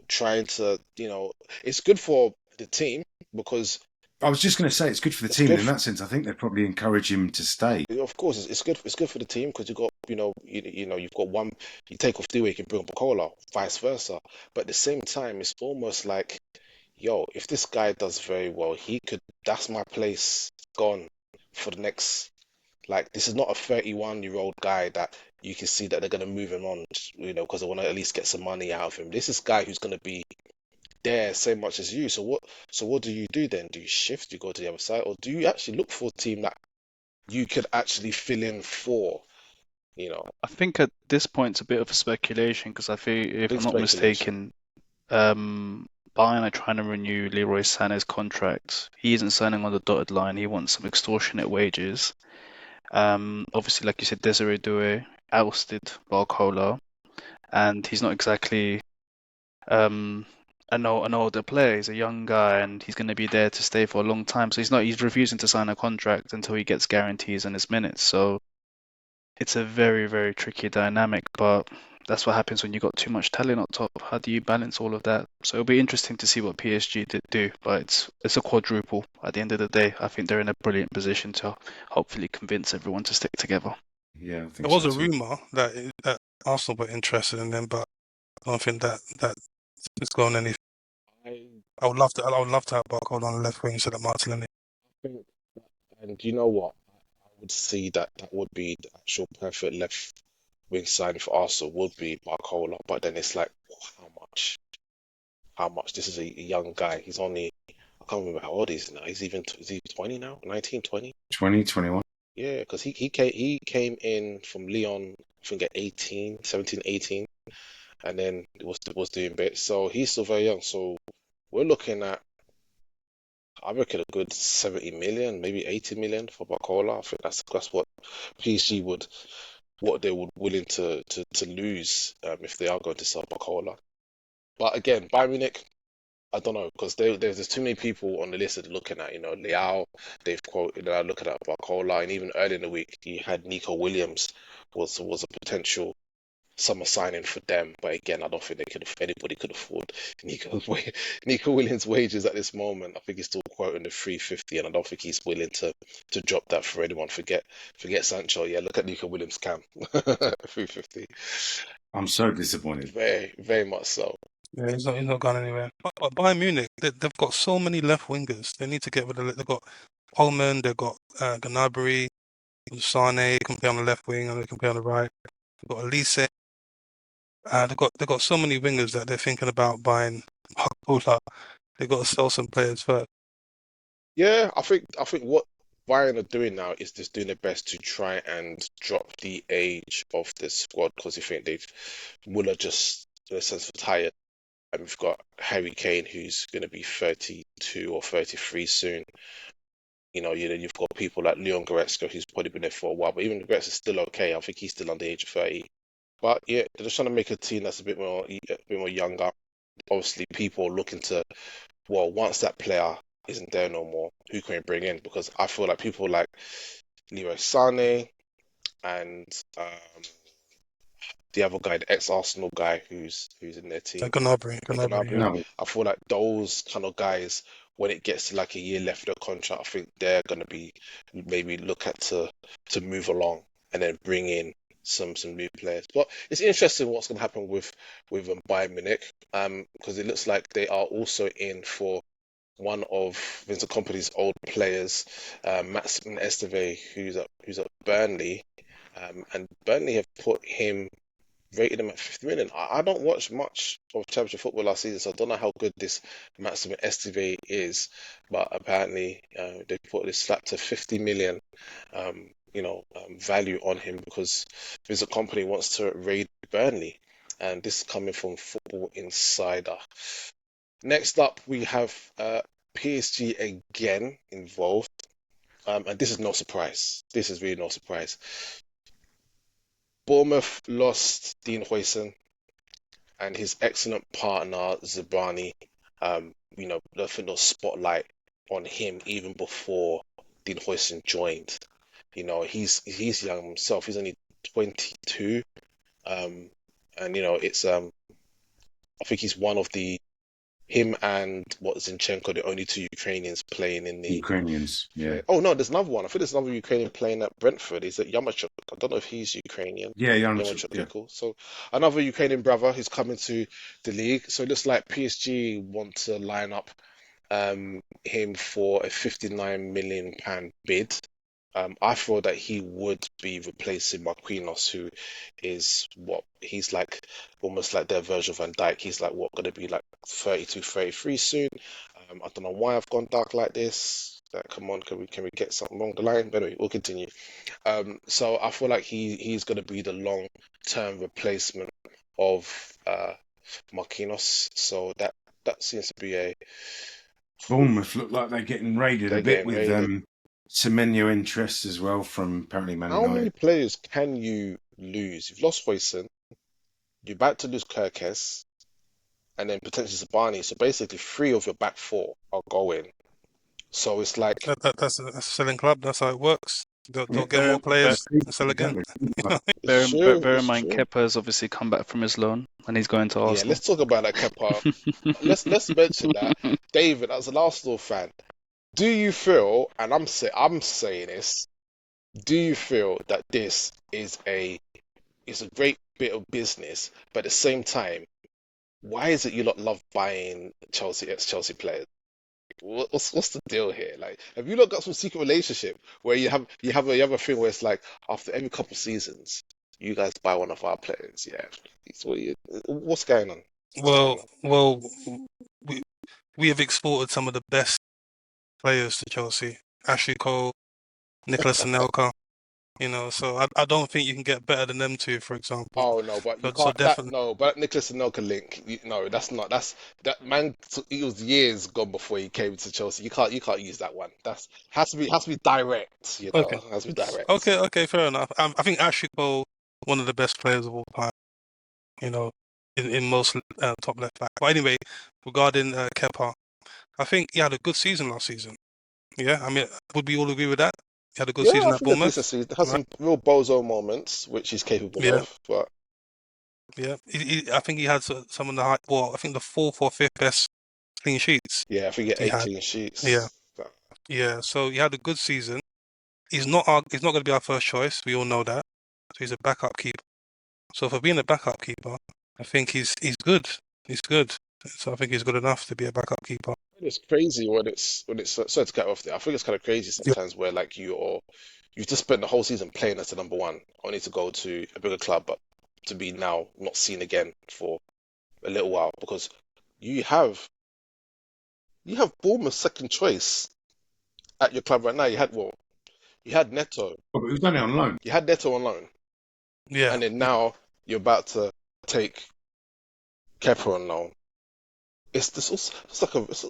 trying to, it's good for the team because I was just going to say it's good for the it's team, and good. in that sense, I think they'd probably encourage him to stay. Of course, it's good. It's good for the team because you got, you've got one. You take off Dewey, you can bring up Bacola, vice versa. But at the same time, it's almost like, yo, if this guy does very well, he could. That's my place gone for the next. Like, this is not a 31-year-old guy that you can see that they're gonna move him on, because they want to at least get some money out of him. This is a guy who's gonna be there same much as you. So what? So what do you do then? Do you shift? Do you go to the other side, or do you actually look for a team that you could actually fill in for, you know, I think at this point it's a bit of a speculation because I feel, if big I'm not speculation. mistaken, um, Bayern are trying to renew Leroy Sané's contract. He isn't signing on the dotted line. He wants some extortionate wages. Obviously, like you said, Desiree Doué ousted Barcola, and he's not exactly um, an older player. He's a young guy, and he's going to be there to stay for a long time. So he's refusing to sign a contract until he gets guarantees on his minutes. So it's a very, very tricky dynamic, but that's what happens when you got too much talent up top. How do you balance all of that? So it'll be interesting to see what PSG did do, but it's a quadruple at the end of the day. I think they're in a brilliant position to hopefully convince everyone to stick together. Yeah, I There think was so a too. rumor that Arsenal were interested in them, but I don't think that it's gone any. I I would love to have Barcola on the left wing instead of Martinelli. think, and you know what? I would see that that would be the actual perfect left wing signing for Arsenal would be Barcola, but then it's like, how much? How much? This is a young guy. He's only, I can't remember how old he is now. He's even, is he 20 now? 19, 20? 2021. Yeah, because he came in from Lyon, I think at 18, 17, 18, and then was doing bits. So he's still very young. So we're looking at, I reckon, a good 70 million, maybe 80 million for Barcola. I think that's what PSG would, what they would willing to lose if they are going to sell Barcola. But again, Bayern Munich, I don't know, because there's too many people on the list that are looking at, Leao, they've quoted, looking at Barcola, and even early in the week, you had Nico Williams was a potential summer signing for them. But again, I don't think anybody could afford Nico Williams' wages at this moment. I think he's still quoting the 350, and I don't think he's willing to drop that for anyone. Forget Sancho. Yeah, look at Nico Williams' cam, 350. I'm so disappointed. Very, very much so. Yeah, he's not gone anywhere. But Bayern Munich, they've got so many left wingers. They need to get rid of it. They've got Holman, they've got Gnabry, Sane can play on the left wing and they can play on the right. They've got Elise. They've got so many wingers that they're thinking about buying Barcola. They've got to sell some players first. Yeah, I think what Bayern are doing now is just doing their best to try and drop the age of the squad because you think they've Muller just in a sense retired, and we've got Harry Kane who's going to be 32 or 33 soon. You've got people like Leon Goretzka who's probably been there for a while, but even Goretzka is still okay. I think he's still under the age of 30. But yeah, they're just trying to make a team that's a bit more younger. Obviously, people are looking to, well, once that player isn't there no more, who can we bring in? Because I feel like people like Leroy Sané and the other guy, the ex-Arsenal guy who's in their team, Gnabry, yeah. Gnabry. No, I feel like those kind of guys, when it gets to like a year left of their contract, I think they're gonna be maybe look at to move along and then bring in some new players. But it's interesting what's gonna happen with Bayern Munich, because it looks like they are also in for one of Vincent Kompany's old players, Maximin Esteve, who's at Burnley, and Burnley have put him rated him at 50 million. I don't watch much of Championship football last season, so I don't know how good this Maximin Esteve is, but apparently they put this slap to 50 million, value on him because Vincent Company wants to raid Burnley, and this is coming from Football Insider. Next up, we have PSG again involved, and this is no surprise. This is really no surprise. Bournemouth lost Dean Huijsen and his excellent partner Zabani. I think the spotlight on him even before Dean Huijsen joined. He's young himself. He's only 22, and it's I think he's one of the him and Zinchenko, the only two Ukrainians playing in the. Ukrainians. Yeah. Oh no, there's another one. I think there's another Ukrainian playing at Brentford. He's at Yamachuk. I don't know if he's Ukrainian. Yeah, Yamachuk, okay, yeah. cool. So another Ukrainian brother who's coming to the league. So it looks like PSG want to line up him for a £59 million bid. I thought that he would be replacing Marquinhos, who is what he's like, almost like their version of Van Dijk. He's like what going to be like 32, 33 soon. I don't know why I've gone dark like this. Come on, can we get something wrong the line? But anyway, we'll continue. So I feel like he's going to be the long term replacement of Marquinhos. So That seems to be a Bournemouth look like they're getting raided a they're bit getting with raided. Semenyo interest as well from apparently Man How many United. players can you lose? You've lost Hoyson, you're about to lose Kirkes, and then potentially Sabani. So basically, three of your back four are going. So it's like, That's a selling club. That's how it works. They'll Yeah, get more players and sell again. exactly. it's true, Bear in it's mind, true. Kepa has obviously come back from his loan and he's going to Yeah, Arsenal. let's talk about that Kepa. Let's mention that. David, as an Arsenal fan, do you feel, and I'm saying this, do you feel that this is a great bit of business, but at the same time, why is it you lot love buying Chelsea ex-Chelsea players? What's the deal here? Like, have you not got some secret relationship where you have a thing where it's like after every couple seasons, you guys buy one of our players? Yeah, what's going on? What's going on? Well, we we have exported some of the best players to Chelsea. Ashley Cole, Nicholas Anelka. So I don't think you can get better than them two, for example. Oh no, but you So can't. That definitely, no, but Nicholas Anelka link. No, that's not. That's that man. He was years gone before he came to Chelsea. You can't use that one. That's has to be direct. okay, Has to be direct. okay, fair enough. I think Ashley Cole, one of the best players of all time. You know, in most top left back. But anyway, regarding Kepa, I think he had a good season last season. Yeah, I mean, would we all agree with that? He had a good Yeah, I season at think a decent Bournemouth, season. Has right? some real bozo moments, which he's capable Yeah, of. But yeah. I think he had some of the high, well, I think the fourth or fifth best clean sheets yeah, I think he had he eight had. clean Yeah, sheets. But yeah. So he had a good season. He's not going to be our first choice. We all know that. So he's a backup keeper. So for being a backup keeper, I think he's good. He's good. So I think he's good enough to be a backup keeper. it's crazy when it's sorry to cut off there. I think it's kind of crazy Yeah. sometimes where like you've just spent the whole season playing as the number one, only to go to a bigger club, but to be now not seen again for a little while because you have you have Bournemouth's second choice at your club right now. You had Neto, Oh, but we've done it on loan. you had Neto on loan, Yeah. and then now you're about to take Kepa on loan. It's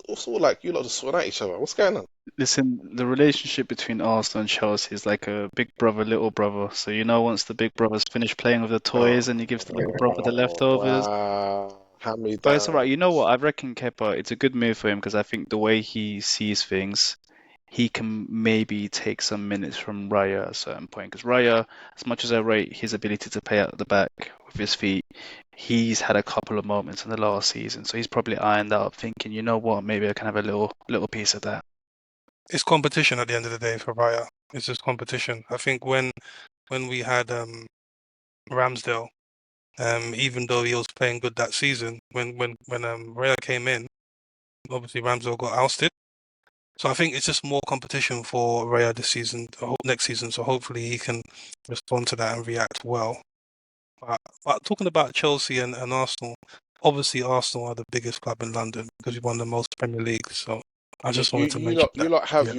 also like you lot just sworn at each other. What's going on? Listen, the relationship between Arsenal and Chelsea is like a big brother, little brother. So once the big brother's finished playing with the toys and he gives the little brother the leftovers. Wow, hand me But it's all down. right. You know what? I reckon Kepa, it's a good move for him because I think the way he sees things, he can maybe take some minutes from Raya at a certain point. Because Raya, as much as I rate his ability to play out the back with his feet, he's had a couple of moments in the last season. So he's probably ironed out thinking, you know what, maybe I can have a little piece of that. It's competition at the end of the day for Raya. It's just competition. I think when we had Ramsdale, even though he was playing good that season, when Raya came in, obviously Ramsdale got ousted. So I think it's just more competition for Raya this season, next season. So hopefully he can respond to that and react well. But talking about Chelsea and Arsenal, obviously Arsenal are the biggest club in London because we won the most Premier Leagues. So I You just you wanted to you mention lot you that. lot have Yeah,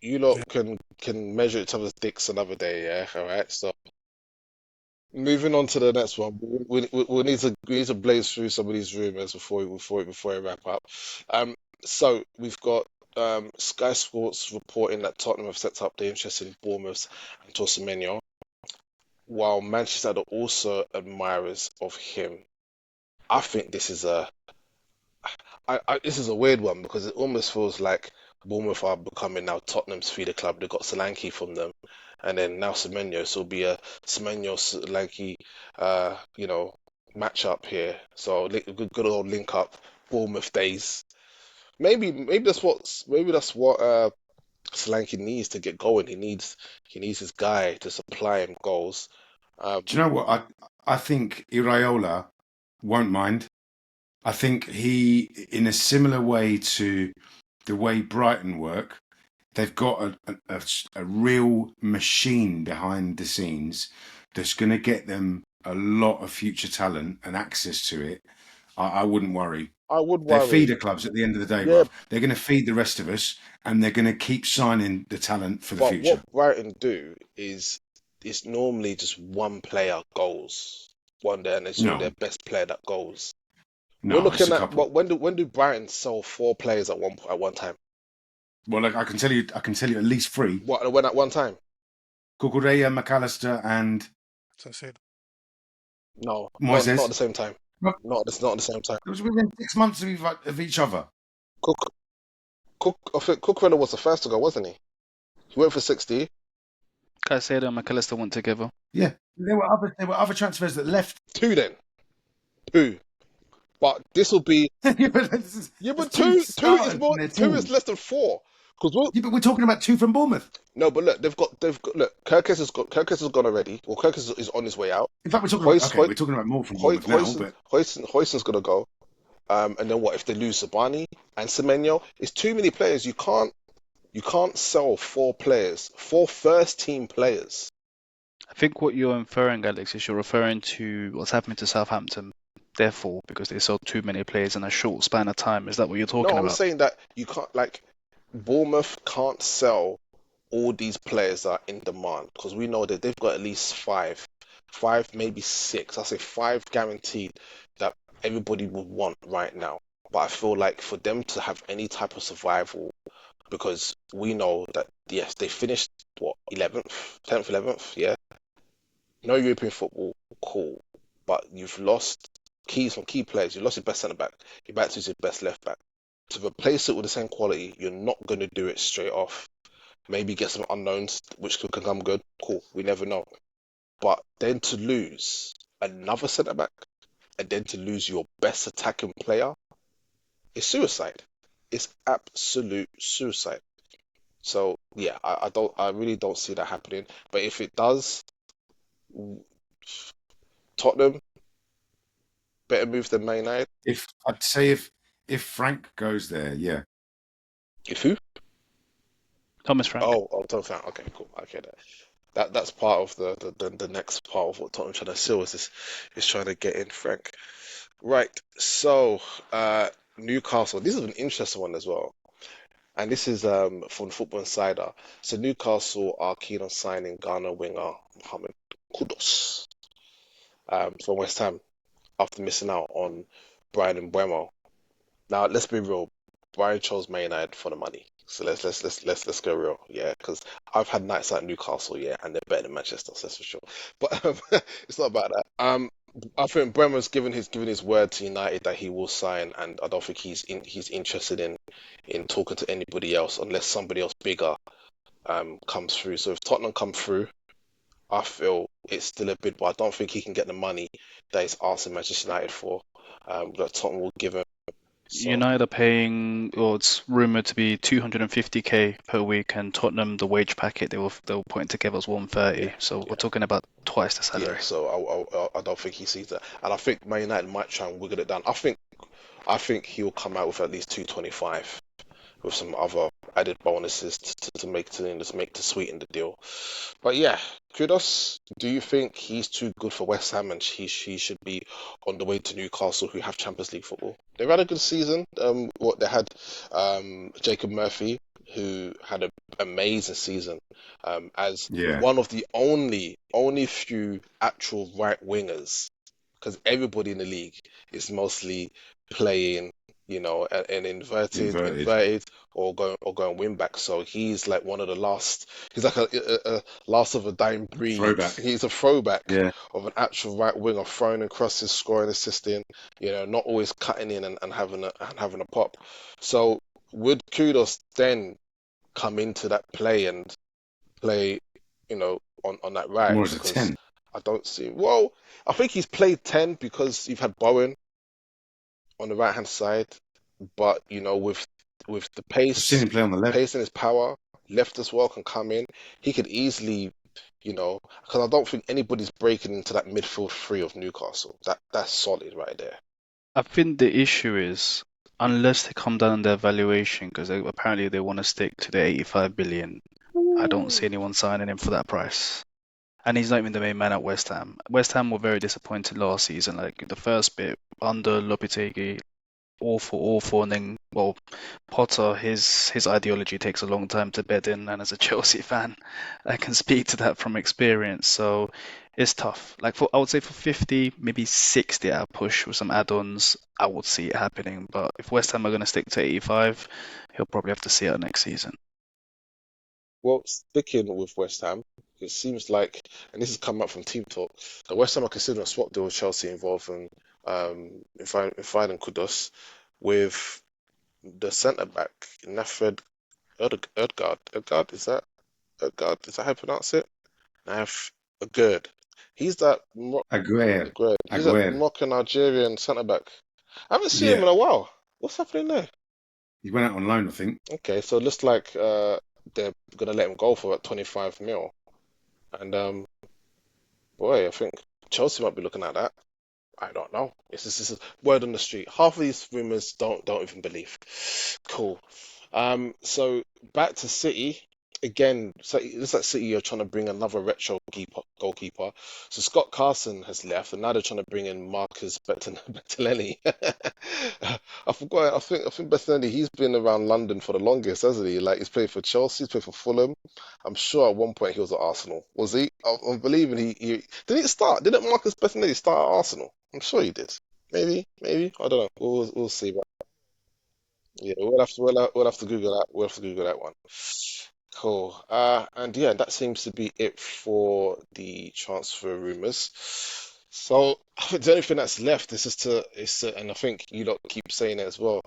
you lot yeah. can measure each other's dicks another day, yeah. All right. So moving on to the next one, we need to blaze through some of these rumors before we wrap up. So we've got Sky Sports reporting that Tottenham have set up the interest in Bournemouth and Semenyo, while Manchester are also admirers of him. I think this is a weird one because it almost feels like Bournemouth are becoming now Tottenham's feeder club. They got Solanke from them, and then now Semenyo. So it'll be a Semenyo Solanke, match up here. So good old link up, Bournemouth days. Maybe that's what Solanke needs to get going. He needs his guy to supply him goals. Do you know what? I think Iraola won't mind. I think he, in a similar way to the way Brighton work, they've got a real machine behind the scenes that's going to get them a lot of future talent and access to it. I wouldn't worry. I would They're worry. feeder clubs at the end of the day, Yeah, bruv. They're going to feed the rest of us and they're going to keep signing the talent for the but future. what Brighton do is it's normally just one player goals, one day, and it's all their No. best player that goes. We're No, it's looking a at couple. what when do Brighton sell 4 players at one time? Well, like I can tell you at least three. What when at one time? Cucurella, McAllister, and So I said, No, not at Moises. the same time. Well, Not at the same time. it was within 6 months of each other. Cook I think Cucurella was the first to go, wasn't he? He went for 60. Caicedo and McAllister went together. Yeah, there were other transfers that left. Two then. Two. But this will be Yeah, but there's but two two is starters more in their two is team. less than four. Because Yeah, but we're talking about two from Bournemouth. no, but look, they've got look, Kirkes has gone already. Well, Kirkes is on his way out. In fact, Hoyst, we're talking about more from Bournemouth now. But Hoyson's gonna go. And then what if they lose Zabani and Semenyo? It's too many players. You can't sell 4 players, 4 first team players. I think what you're inferring, Alex, is you're referring to what's happening to Southampton. Therefore, because they sold too many players in a short span of time. Is that what you're No, talking I'm about? saying that you can't Bournemouth can't sell all these players that are in demand because we know that they've got at least five, maybe 6. I say 5 guaranteed that everybody would want right now. But I feel like for them to have any type of survival, because we know that yes, they finished what 11th, 10th, 11th, yeah. No European football, cool, but you've lost some key players. You lost your best centre back. You're back to your best left back. To replace it with the same quality, you're not going to do it straight off. Maybe get some unknowns, which could come good. Cool, we never know. But then to lose another centre back and then to lose your best attacking player is suicide. It's absolute suicide. So yeah, I really don't see that happening. But if it does, Tottenham better move than Man United. if Frank goes there, yeah, If who? Thomas Frank. Oh, Tottenham. Okay, cool. Okay, that's part of the next part of what Tottenham trying to seal is trying to get in Frank. Right. So Newcastle. This is an interesting one as well. And this is from Football Insider. So Newcastle are keen on signing Ghana winger Mohamed Kudus from West Ham after missing out on Brian Mbeumo. Now let's be real. Brian chose Man United for the money. So let's go real, yeah. Because I've had nights at Newcastle, yeah, and they're better than Manchester, so that's for sure. But it's not about that. I think Bremer's given his word to United that he will sign, and I don't think he's interested in talking to anybody else unless somebody else bigger comes through. So if Tottenham come through, I feel it's still a bid, but I don't think he can get the money that he's asking Manchester United for. That Tottenham will give him. So United are paying, or it's rumored to be 250k per week, and Tottenham, the wage packet they were putting together was 130. yeah, So yeah. we're talking about twice the Yeah, salary. so I don't think he sees that, and I think Man United might try and wiggle it down. I think he'll come out with at least 225 with some other added bonuses to sweeten the deal. But yeah, Kudos. Do you think he's too good for West Ham and he should be on the way to Newcastle, who have Champions League football? They've had a good season. What they had, Jacob Murphy, who had an amazing season, as yeah, one of the only few actual right wingers, because everybody in the league is mostly playing, an inverted inverted or going wing back. So he's like one of the last. He's like a last of a dying breed. throwback. He's a throwback Yeah, of an actual right winger, throwing and crosses, scoring, assisting. Not always cutting in and having a pop. So would Kudos then come into that play and play, on that right? more as a Because 10. I don't see. Well, I think he's played 10 because you've had Bowen on the right hand side, but with the I've seen pace, him play on the left. pace and his power, left as well can come in. He could easily, because I don't think anybody's breaking into that midfield three of Newcastle. That's solid right there. I think the issue is unless they come down on their valuation, because apparently they want to stick to the 85 billion. I don't see anyone signing him for that price. And he's not even the main man at West Ham. West Ham were very disappointed last season. Like the first bit under Lopetegui, awful, awful, and then well, Potter, his ideology takes a long time to bed in, and as a Chelsea fan, I can speak to that from experience. So it's tough. Like for I would say for 50, maybe 60 at a push with some add-ons, I would see it happening. But if West Ham are going to stick to 85, he'll probably have to see it next season. Well, sticking with West Ham, it seems like, and this has come up from Team Talk, that West Ham are considering a swap deal with Chelsea involving in Kudus with the centre back Nafred Erdgaard. Erdgaard, is that Erdgaard? Is that how you pronounce it? Naf Erdgaard. He's that Aguero. Erdgaard. He's that Aguero. Moroccan Algerian centre back. I haven't seen him Yeah. in a while. What's happening there? He went out on loan, I think. Okay, so it looks like they're gonna let him go for about 25 mil. And boy, I think Chelsea might be looking at that. I don't know. This is word on the street. Half of these rumors don't even believe. Cool. So back to City again. So it looks like City are trying to bring another retro goalkeeper. So Scott Carson has left, and now they're trying to bring in Marcus Bettinelli. I forgot. I think Bettinelli. He's been around London for the longest, hasn't he? Like he's played for Chelsea, he's played for Fulham. I'm sure at one point he was at Arsenal. Was he? I'm believing he did he start? Didn't Marcus Bettinelli start at Arsenal? I'm sure he did. Maybe. I don't know. We'll see. But yeah, we'll have to Google that. We'll have to Google that one. Cool. And yeah, that seems to be it for the transfer rumors. So I think the only thing that's left and I think you lot keep saying it as well.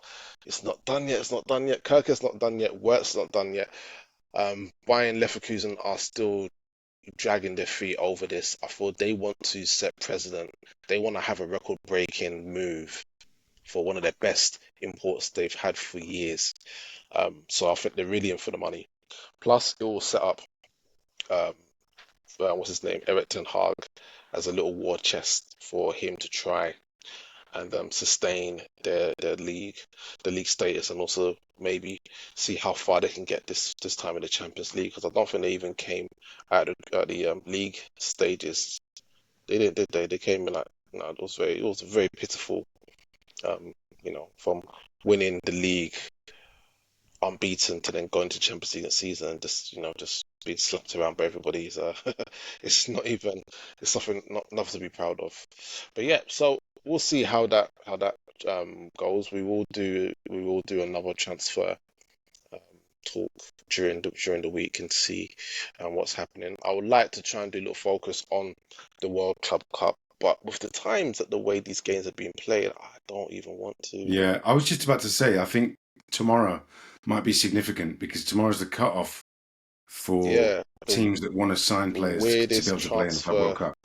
It's not done yet. It's not done yet. Kirker's not done yet. Wert's not done yet. Bayern Leverkusen are still dragging their feet over this. I thought they want to set precedent. They want to have a record-breaking move for one of their best imports they've had for years. So I think they're really in for the money. Plus, it will set up um, what's his name, Eric Ten Hag, as a little war chest for him to try and sustain the league status, and also maybe see how far they can get this time in the Champions League. Because I don't think they even came at the league stages. They didn't, did they? They came in like no, it was very pitiful. Um, from winning the league unbeaten to then going to Champions League season and just being slapped around by everybody is it's not even it's something not nothing to be proud of. But yeah, so we'll see how that goes. We will do another transfer um, talk during the week and see what's happening. I would like to try and do a little focus on the World Club Cup, but with the times that the way these games are being played, I don't even want to. Yeah, I was just about to say, I think tomorrow might be significant because tomorrow's the cut-off for Yeah, teams that want to sign the players to be weirdest able to play in the Club World transfer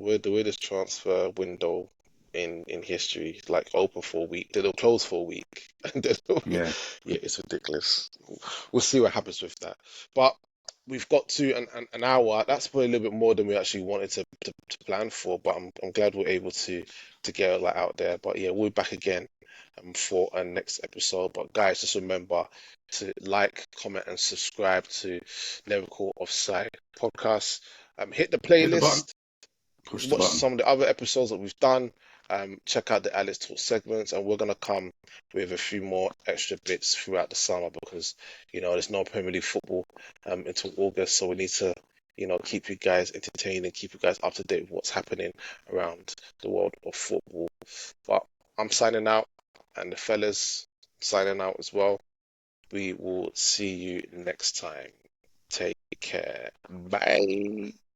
Cup. the weirdest transfer window in history. Like open for a week, then it'll close for a week, and then Yeah. yeah, it's ridiculous. We'll see what happens with that. But we've got to an hour. That's probably a little bit more than we actually wanted to plan for. But I'm glad we're able to get all that out there. But yeah, we'll be back again for our next episode. But guys, just remember to like, comment, and subscribe to Never Caught Offside podcast. Hit the Hit the button, playlist, push the watch button. some of the other episodes that we've done. Check out the Alex Talk segments, and we're gonna come with a few more extra bits throughout the summer because there's no Premier League football until August, so we need to keep you guys entertained and keep you guys up to date with what's happening around the world of football. But I'm signing out, and the fellas signing out as well. We will see you next time. Take care. Bye.